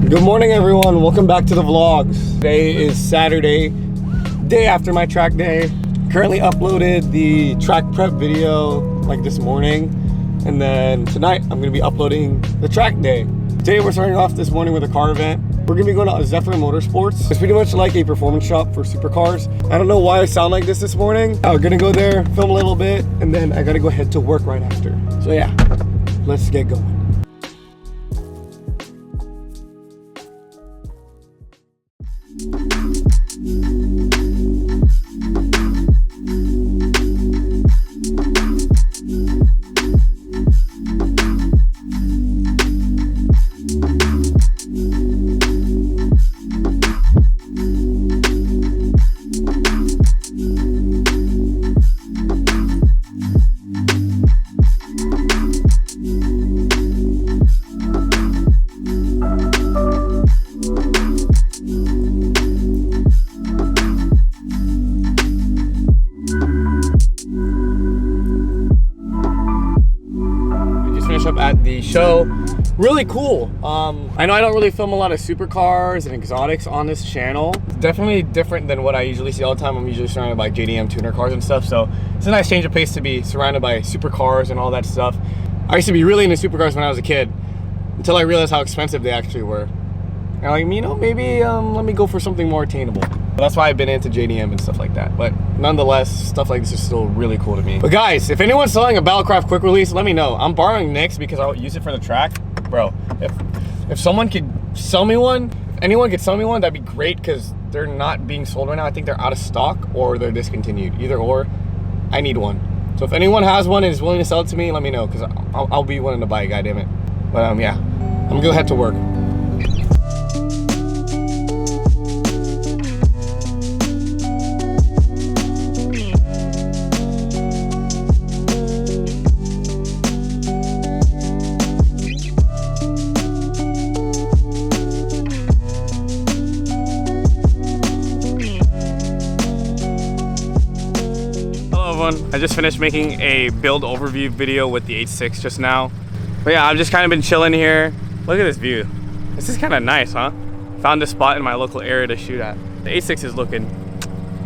Good morning, everyone. Welcome back to the vlogs. Today is Saturday, day after my track day. Currently uploaded the track prep video like this morning, and then tonight I'm gonna be uploading the track day. Today we're starting off this morning with a car event. We're gonna be going to Zephyr Motorsports. It's pretty much like a performance shop for supercars. I don't know why I sound like this morning. I'm gonna go there, film a little bit, and then I gotta go head to work right after. So yeah, let's get going. Up at the show. Really cool. I know I don't really film a lot of supercars and exotics on this channel. Definitely different than what I usually see all the time. I'm usually surrounded by JDM tuner cars and stuff, so it's a nice change of pace to be surrounded by supercars and all that stuff. I used to be really into supercars when I was a kid until I realized how expensive they actually were. And I'm like, you know, maybe let me go for something more attainable. That's why I've been into JDM and stuff like that. But nonetheless, stuff like this is still really cool to me. But guys, if anyone's selling a Battlecraft quick release, let me know. I'm borrowing Nick's because I'll use it for the track. Bro, if someone could sell me one, if anyone could sell me one, that'd be great, because they're not being sold right now. I think they're out of stock or they're discontinued. Either or, I need one. So if anyone has one and is willing to sell it to me, let me know, because I'll be willing to buy it, goddammit. But yeah, I'm gonna go head to work. I just finished making a build overview video with the H6 just now. But yeah, I've just kind of been chilling here. Look at this view. This is kind of nice, huh? Found a spot in my local area to shoot at. The H6 is looking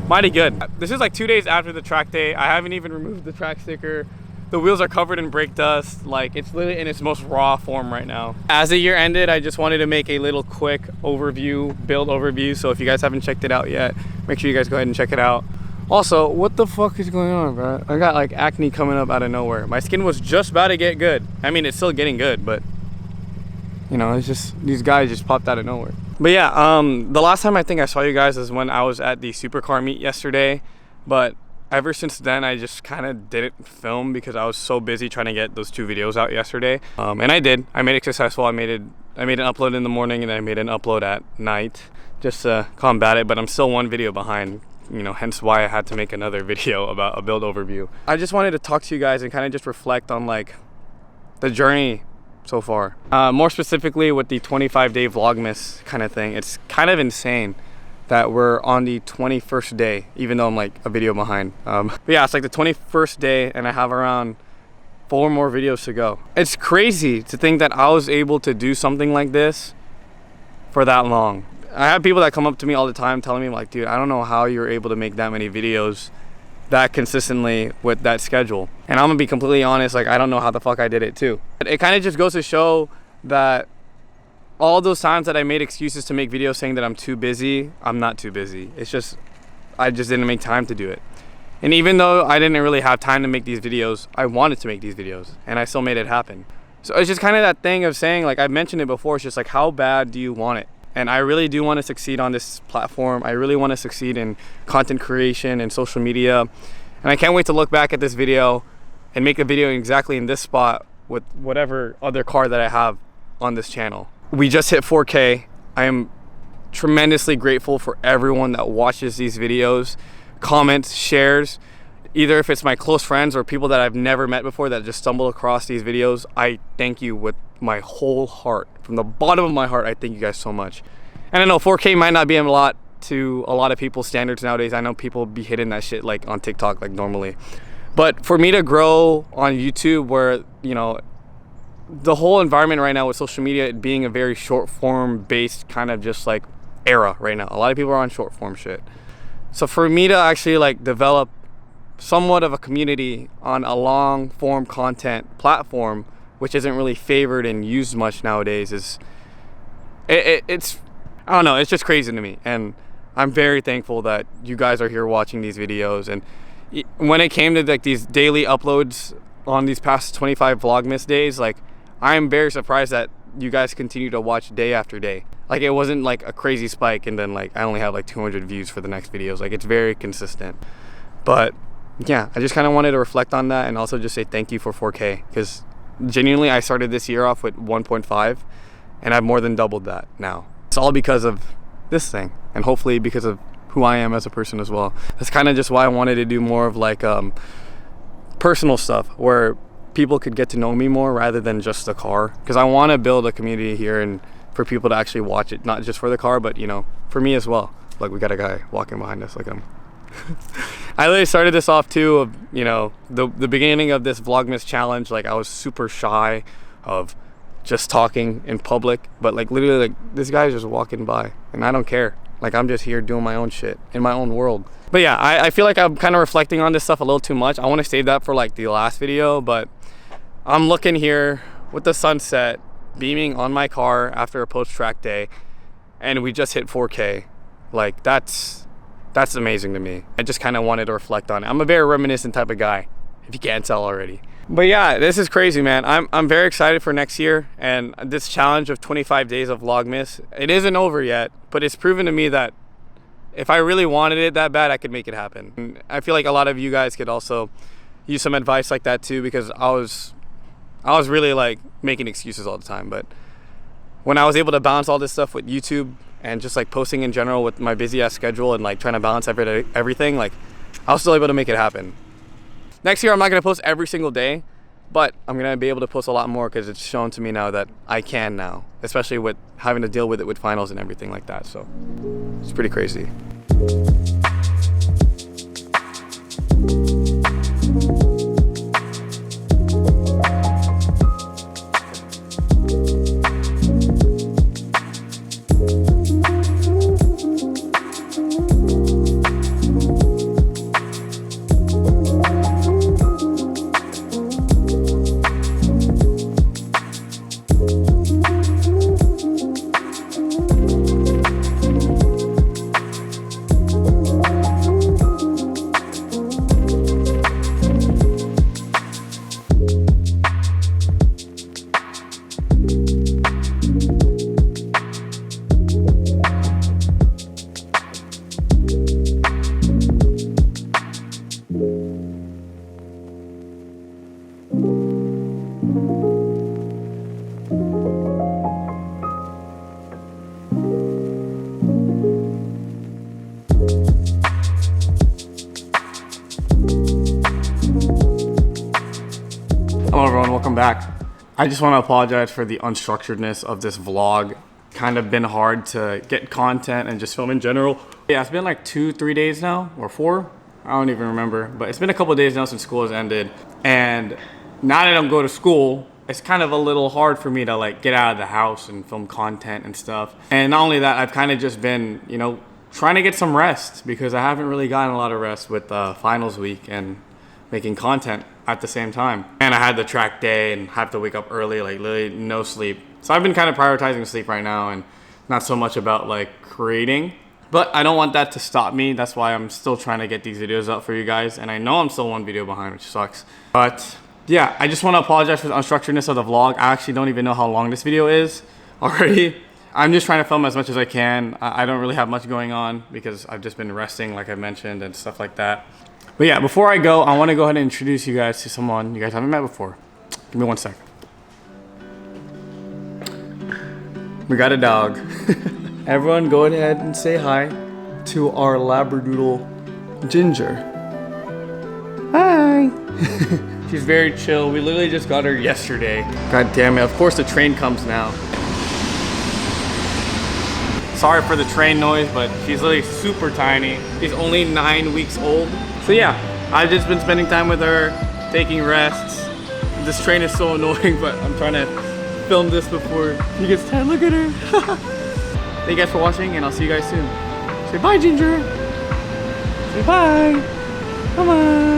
mighty good. This is like 2 days after the track day. I haven't even removed the track sticker. The wheels are covered in brake dust. Like, it's literally in its most raw form right now. As the year ended, I just wanted to make a little quick overview, build overview. So if you guys haven't checked it out yet, make sure you guys go ahead and check it out. Also, what the fuck is going on, bro? I got like acne coming up out of nowhere. My skin was just about to get good. I mean, it's still getting good, but you know, it's just, these guys just popped out of nowhere. But yeah, the last time I think I saw you guys is when I was at the supercar meet yesterday. But ever since then, I just kind of didn't film because I was so busy trying to get those 2 videos out yesterday. And I did. I made it successful. I made an upload in the morning and I made an upload at night just to combat it. But I'm still 1 video behind. You know, hence why I had to make another video about a build overview. I just wanted to talk to you guys and kind of just reflect on like the journey so far. More specifically with the 25-day Vlogmas kind of thing. It's kind of insane that we're on the 21st day, even though I'm like a video behind. But yeah, it's like the 21st day and I have around 4 more videos to go. It's crazy to think that I was able to do something like this for that long. I have people that come up to me all the time telling me like, dude, I don't know how you're able to make that many videos that consistently with that schedule. And I'm gonna be completely honest, like, I don't know how the fuck I did it too. It kind of just goes to show that all those times that I made excuses to make videos saying that I'm too busy, I'm not too busy. It's just, I just didn't make time to do it. And even though I didn't really have time to make these videos, I wanted to make these videos and I still made it happen. So it's just kind of that thing of saying, like I've mentioned it before, it's just like, how bad do you want it? And I really do want to succeed on this platform. I really want to succeed in content creation and social media. And I can't wait to look back at this video and make a video exactly in this spot with whatever other car that I have on this channel. We just hit 4K. I am tremendously grateful for everyone that watches these videos, comments, shares. Either if it's my close friends or people that I've never met before that just stumble across these videos, I thank you with my whole heart. From the bottom of my heart, I thank you guys so much. And I know 4K might not be a lot to a lot of people's standards nowadays. I know people be hitting that shit like on TikTok like normally. But for me to grow on YouTube where, you know, the whole environment right now with social media, it being a very short form based kind of just like era right now. A lot of people are on short form shit. So for me to actually like develop somewhat of a community on a long form content platform, which isn't really favored and used much nowadays, is it's I don't know, it's just crazy to me. And I'm very thankful that you guys are here watching these videos. And when it came to like these daily uploads on these past 25 Vlogmas days, like I'm very surprised that you guys continue to watch day after day. Like it wasn't like a crazy spike and then like I only have like 200 views for the next videos. Like it's very consistent. But yeah, I just kind of wanted to reflect on that and also just say thank you for 4K, because genuinely I started this year off with 1.5 and I've more than doubled that now. It's all because of this thing, and hopefully because of who I am as a person as well. That's kind of just why I wanted to do more of like personal stuff where people could get to know me more rather than just the car, because I want to build a community here and for people to actually watch it, not just for the car, but you know, for me as well. Like we got a guy walking behind us, like I literally started this off too of, you know, the beginning of this Vlogmas challenge, like I was super shy of just talking in public, but like literally like this guy's just walking by and I don't care. Like I'm just here doing my own shit in my own world. But yeah, I feel like I'm kind of reflecting on this stuff a little too much. I want to save that for like the last video, but I'm looking here with the sunset beaming on my car after a post-track day, and we just hit 4K. Like that's amazing to me. I just kind of wanted to reflect on it. I'm a very reminiscent type of guy, if you can't tell already. But yeah, this is crazy, man. I'm very excited for next year, and this challenge of 25 days of Vlogmas, it isn't over yet, but it's proven to me that if I really wanted it that bad, I could make it happen. And I feel like a lot of you guys could also use some advice like that too, because I was really like making excuses all the time. But when I was able to balance all this stuff with YouTube and just like posting in general with my busy ass schedule and like trying to balance everything, like I was still able to make it happen. Next year, I'm not gonna post every single day, but I'm gonna be able to post a lot more because it's shown to me now that I can now, especially with having to deal with it with finals and everything like that. So it's pretty crazy. Hello everyone, welcome back. I just want to apologize for the unstructuredness of this vlog. Kind of been hard to get content and just film in general. Yeah, it's been like 2-3 days now, or 4. I don't even remember, but it's been a couple of days now since school has ended. And now that I don't go to school, it's kind of a little hard for me to like get out of the house and film content and stuff. And not only that, I've kind of just been, you know, trying to get some rest because I haven't really gotten a lot of rest with finals week and making content at the same time. And I had the track day and have to wake up early, like literally no sleep. So I've been kind of prioritizing sleep right now and not so much about like creating. But I don't want that to stop me. That's why I'm still trying to get these videos out for you guys. And I know I'm still one video behind, which sucks. But yeah, I just want to apologize for the unstructuredness of the vlog. I actually don't even know how long this video is already. I'm just trying to film as much as I can. I don't really have much going on because I've just been resting, like I mentioned, and stuff like that. But yeah, before I go, I want to go ahead and introduce you guys to someone you guys haven't met before. Give me 1 second. We got a dog. Everyone go ahead and say hi to our Labradoodle Ginger. Hi. She's very chill. We literally just got her yesterday. God damn it. Of course the train comes now. Sorry for the train noise, but she's literally super tiny. She's only 9 weeks old. So yeah, I've just been spending time with her, taking rests, This train is so annoying, but I'm trying to film this before he gets tired. Look at her. Thank you guys for watching, and I'll see you guys soon. Say bye, Ginger. Say bye. Come on.